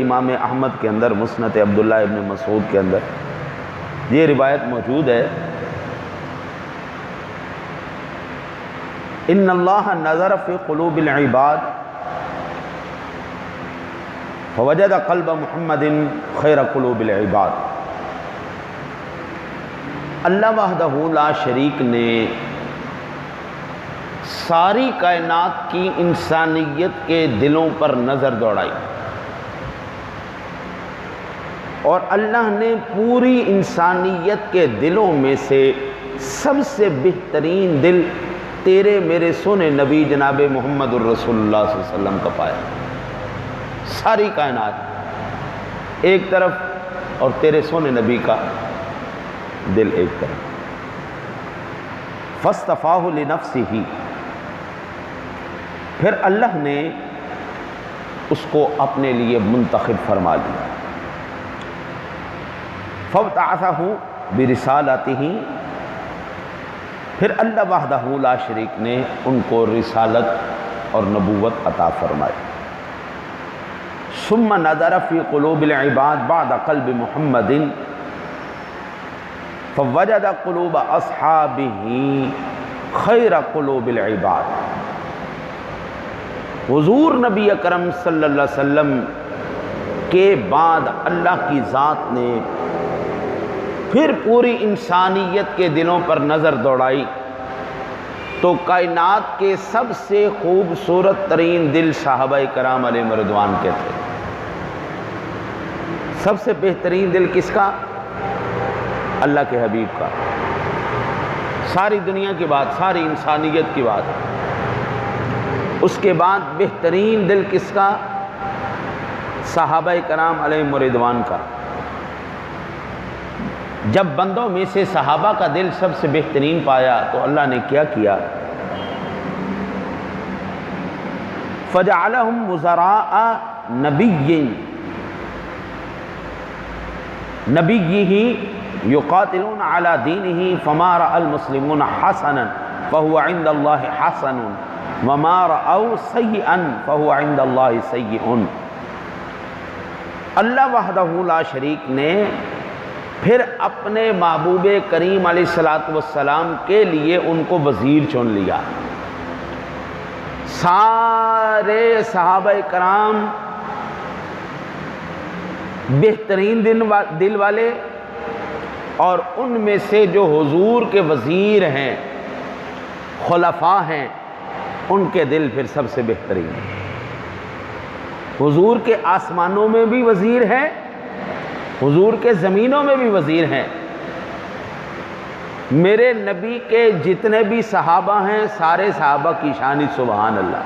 امام احمد کے اندر مسند عبداللہ ابن مسعود کے اندر یہ روایت موجود ہے، ان اللہ نظر فی قلوب العباد فوجد قلب محمد خیر قلوب العباد۔ اللہ وحدہ لا شریک نے ساری کائنات کی انسانیت کے دلوں پر نظر دوڑائی، اور اللہ نے پوری انسانیت کے دلوں میں سے سب سے بہترین دل تیرے میرے سونے نبی جناب محمد الرسول اللہ صلی اللہ علیہ وسلم کا پایا۔ ساری کائنات ایک طرف اور تیرے سونے نبی کا دل ایک طرف۔ فاصطفاہ لنفسہ، پھر اللہ نے اس کو اپنے لیے منتخب فرما لیا۔ فابتعثہ برسالتہ، پھر اللہ وحدہ لا شریک نے ان کو رسالت اور نبوت عطا فرمائی۔ ثم نظر فی قلوب العباد بعد قلب محمد فوجد قلوب اصحابہ خیر قلوب العباد۔ حضور نبی اکرم صلی اللہ علیہ وسلم کے بعد اللہ کی ذات نے پھر پوری انسانیت کے دلوں پر نظر دوڑائی تو کائنات کے سب سے خوبصورت ترین دل صحابہ کرام علیہم رضوان کے تھے۔ سب سے بہترین دل کس کا؟ اللہ کے حبیب کا۔ ساری دنیا کی بات، ساری انسانیت کی بات۔ اس کے بعد بہترین دل کس کا؟ صحابہ کرام علیہم رضوان کا۔ جب بندوں میں سے صحابہ کا دل سب سے بہترین پایا تو اللہ نے کیا کیا؟ فَجَعَلَهُمْ وُزَرَاءَ نَبِيِّهِ يُقَاتِلُونَ عَلَى دِينِهِ فَمَا رَأَى الْمُسْلِمُونَ حَسَنًا فَهُوَ عِنْدَ اللَّهِ حَسَنٌ وَمَا رَأَوْا سَيِّئًا فَهُوَ عِنْدَ اللَّهِ سَيِّئٌ۔ اللہ وحدہ لا شریک نے پھر اپنے محبوب کریم علیہ السلام کے لیے ان کو وزیر چن لیا۔ سارے صحابہ کرام بہترین دل والے، اور ان میں سے جو حضور کے وزیر ہیں، خلفاء ہیں، ان کے دل پھر سب سے بہترین ہیں۔ حضور کے آسمانوں میں بھی وزیر ہیں، حضور کے زمینوں میں بھی وزیر ہیں۔ میرے نبی کے جتنے بھی صحابہ ہیں سارے صحابہ کی شان سبحان اللہ۔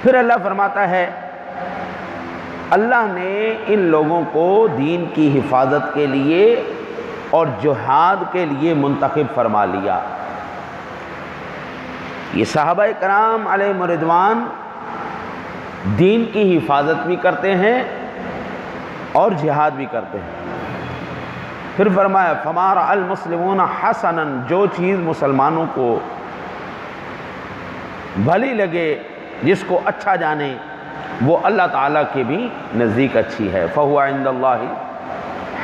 پھر اللہ فرماتا ہے اللہ نے ان لوگوں کو دین کی حفاظت کے لیے اور جہاد کے لیے منتخب فرما لیا۔ یہ صحابہ کرام علیہم رضوان دین کی حفاظت بھی کرتے ہیں اور جہاد بھی کرتے ہیں۔ پھر فرمایا فَمَا رَأَى الْمُسْلِمُونَ حَسَنًا، جو چیز مسلمانوں کو بھلی لگے، جس کو اچھا جانے، وہ اللہ تعالیٰ کے بھی نزدیک اچھی ہے۔ فَهُوَ عِنْدَ اللَّهِ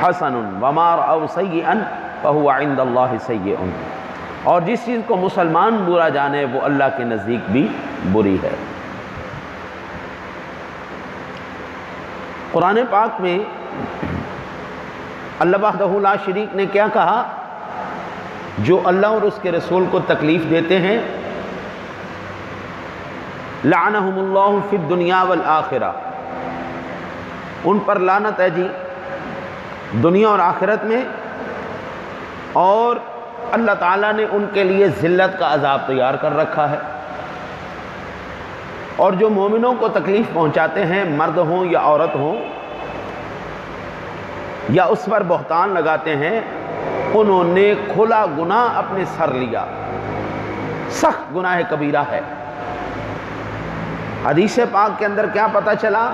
حَسَنٌ وَمَا رَأَوْا سَيِّئًا فَهُوَ عِنْدَ اللَّهِ سَيِّئٌ، اور جس چیز کو مسلمان برا جانے وہ اللہ کے نزدیک بھی بری ہے۔ قرآن پاک میں اللہ وحدہ لا شریک نے کیا کہا؟ جو اللہ اور اس کے رسول کو تکلیف دیتے ہیں لعنہم اللہ فی الدنیا والآخرہ، ان پر لعنت ہے جی دنیا اور آخرت میں، اور اللہ تعالیٰ نے ان کے لیے ذلت کا عذاب تیار کر رکھا ہے۔ اور جو مومنوں کو تکلیف پہنچاتے ہیں، مرد ہوں یا عورت ہوں، یا اس پر بہتان لگاتے ہیں، انہوں نے کھلا گناہ اپنے سر لیا، سخت گناہ کبیرہ ہے۔ حدیث پاک کے اندر کیا پتہ چلا؟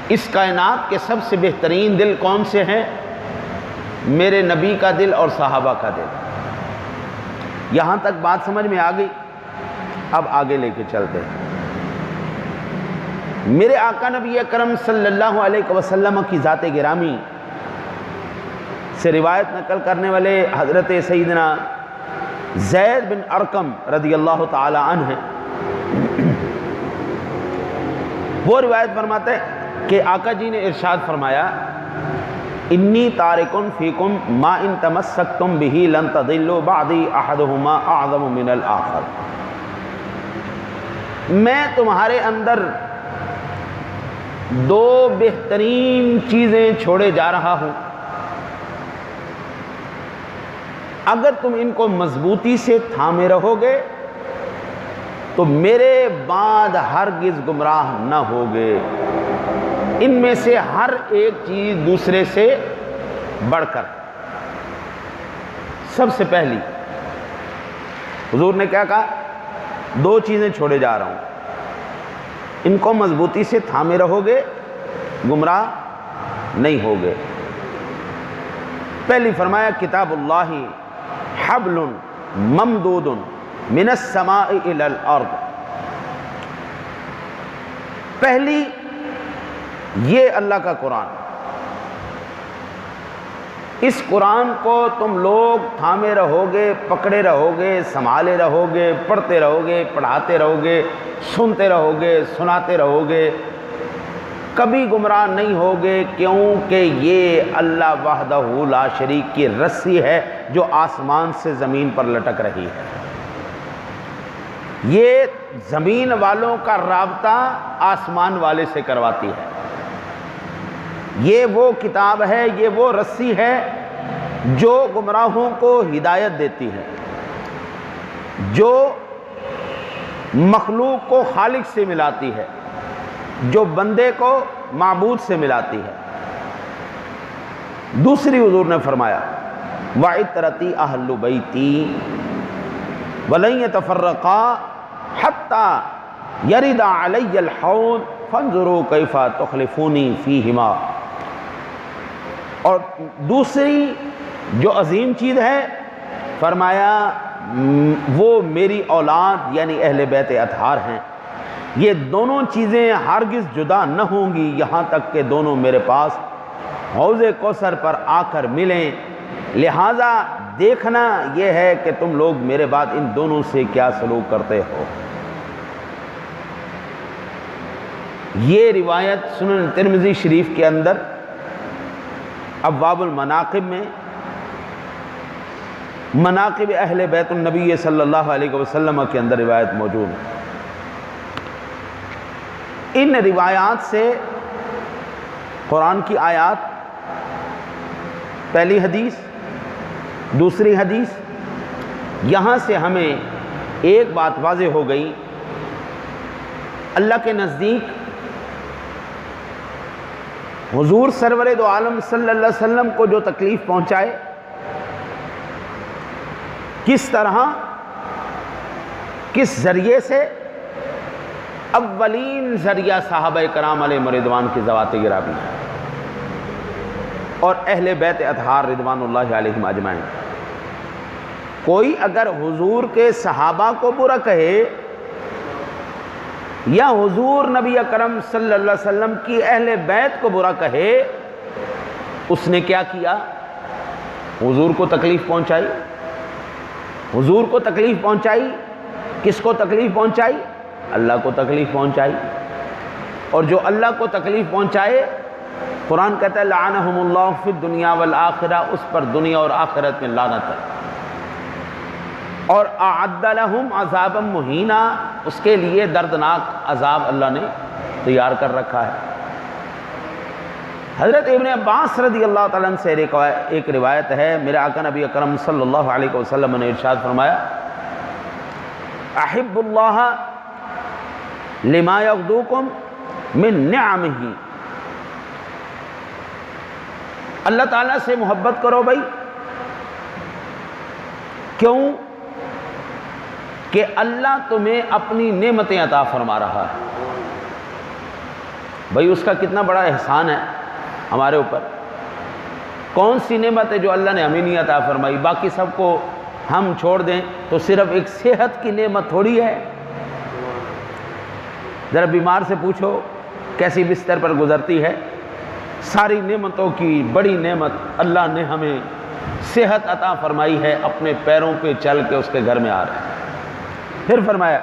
اس کائنات کے سب سے بہترین دل کون سے ہیں؟ میرے نبی کا دل اور صحابہ کا دل۔ یہاں تک بات سمجھ میں آ گئی؟ اب آگے لے کے چلتے ہیں۔ میرے آقا نبی اکرم صلی اللہ علیہ وسلم کی ذات گرامی سے روایت نقل کرنے والے حضرت سیدنا زید بن ارقم رضی اللہ تعالی عنہ ہیں۔ وہ روایت فرماتے ہیں کہ آقا جی نے ارشاد فرمایا انی تارکن فیکم ما ان تمسکتم بہ لن تضلوا بعدی احدہما اعظم من الاخر، میں تمہارے اندر دو بہترین چیزیں چھوڑے جا رہا ہوں، اگر تم ان کو مضبوطی سے تھامے رہو گے تو میرے بعد ہرگز گمراہ نہ ہوگے۔ ان میں سے ہر ایک چیز دوسرے سے بڑھ کر، سب سے پہلی حضور نے کیا کہا؟ دو چیزیں چھوڑے جا رہا ہوں، ان کو مضبوطی سے تھامے رہو گے گمراہ نہیں ہوگے۔ پہلی فرمایا کتاب اللہ حبل ممدود من السماء الى الارض، پہلی یہ اللہ کا قرآن، اس قرآن کو تم لوگ تھامے رہو گے، پکڑے رہو گے، سنبھالے رہو گے، پڑھتے رہو گے، پڑھاتے رہو گے، سنتے رہو گے، سناتے رہو گے، کبھی گمراہ نہیں ہوگے، کیونکہ یہ اللہ وحدہ لا شریک کی رسی ہے جو آسمان سے زمین پر لٹک رہی ہے۔ یہ زمین والوں کا رابطہ آسمان والے سے کرواتی ہے۔ یہ وہ کتاب ہے، یہ وہ رسی ہے جو گمراہوں کو ہدایت دیتی ہے، جو مخلوق کو خالق سے ملاتی ہے، جو بندے کو معبود سے ملاتی ہے۔ دوسری حضور نے فرمایا وَعِتْرَتِي أَهْلُ بَيْتِي وَلَن يَتَفَرَّقَا حَتَّى يَرِدَ عَلَيَّ الْحَوْض فَانظُرُوا كَيْفَ تُخْلِفُونِي فِيهِمَا۔ اور دوسری جو عظیم چیز ہے فرمایا وہ میری اولاد یعنی اہل بیت اطہار ہیں، یہ دونوں چیزیں ہرگز جدا نہ ہوں گی یہاں تک کہ دونوں میرے پاس حوض کوثر پر آ کر ملیں، لہٰذا دیکھنا یہ ہے کہ تم لوگ میرے بعد ان دونوں سے کیا سلوک کرتے ہو۔ یہ روایت سنن ترمذی شریف کے اندر ابواب المناقب میں مناقب اہل بیت النبی صلی اللہ علیہ وسلم کے اندر روایت موجود ہے۔ ان روایات سے قرآن کی آیات، پہلی حدیث، دوسری حدیث، یہاں سے ہمیں ایک بات واضح ہو گئی، اللہ کے نزدیک حضور سرور دو عالم صلی اللہ علیہ وسلم کو جو تکلیف پہنچائے، کس طرح، کس ذریعے سے، اولین ذریعہ صحابہ کرام علیہ رضوان کی ذوات گرامی اور اہل بیت اطہار رضوان اللہ علیہم اجمعین۔ کوئی اگر حضور کے صحابہ کو برا کہے یا حضور نبی اکرم صلی اللہ علیہ وسلم کی اہل بیت کو برا کہے، اس نے کیا کیا؟ حضور کو تکلیف پہنچائی۔ حضور کو تکلیف پہنچائی، کس کو تکلیف پہنچائی؟ اللہ کو تکلیف پہنچائی۔ اور جو اللہ کو تکلیف پہنچائے، قرآن کہتا ہے لعنہم اللہ فی الدنیا والآخرہ، اس پر دنیا اور آخرت میں لعنت ہے، اور اعد لہم عذابا مہینا، اس کے لیے دردناک عذاب اللہ نے تیار کر رکھا ہے۔ حضرت ابن عباس رضی اللہ تعالیٰ عنہ سے ایک روایت ہے، میرے آقا نبی اکرم صلی اللہ علیہ وسلم نے ارشاد فرمایا احب اللہ لما یغدوکم من نعمہ، اللہ تعالیٰ سے محبت کرو بھائی، کیوں کہ اللہ تمہیں اپنی نعمتیں عطا فرما رہا ہے۔ بھائی اس کا کتنا بڑا احسان ہے ہمارے اوپر، کون سی نعمت ہے جو اللہ نے ہمیں نہیں عطا فرمائی؟ باقی سب کو ہم چھوڑ دیں تو صرف ایک صحت کی نعمت تھوڑی ہے۔ ذرا بیمار سے پوچھو کیسی بستر پر گزرتی ہے؟ ساری نعمتوں کی بڑی نعمت اللہ نے ہمیں صحت عطا فرمائی ہے، اپنے پیروں پہ چل کے اس کے گھر میں آ رہے ہیں۔ پھر فرمایا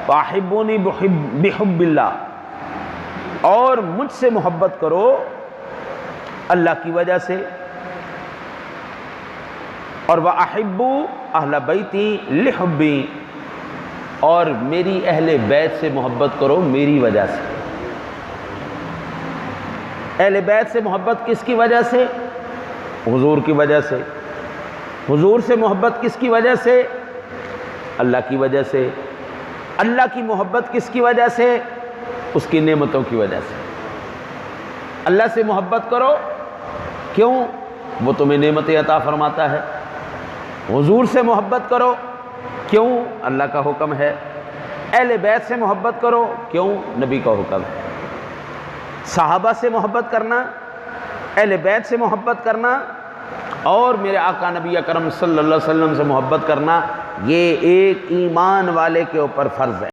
فاحبونی بحب اللہ، اور مجھ سے محبت کرو اللہ کی وجہ سے، اور وَأَحِبُّوا أَهْلَ بَيْتِي لِحُبِّي، اور میری اہل بیت سے محبت کرو میری وجہ سے۔ اہل بیت سے محبت کس کی وجہ سے؟ حضور کی وجہ سے۔ حضور سے محبت کس کی وجہ سے؟ اللہ کی وجہ سے۔ اللہ کی محبت کس کی وجہ سے؟ اس کی نعمتوں کی وجہ سے۔ اللہ سے محبت کرو، کیوں؟ وہ تمہیں نعمتیں عطا فرماتا ہے۔ حضور سے محبت کرو، کیوں؟ اللہ کا حکم ہے۔ اہل بیت سے محبت کرو، کیوں؟ نبی کا حکم ہے۔ صحابہ سے محبت کرنا، اہل بیت سے محبت کرنا، اور میرے آقا نبی اکرم صلی اللہ علیہ وسلم سے محبت کرنا، یہ ایک ایمان والے کے اوپر فرض ہے۔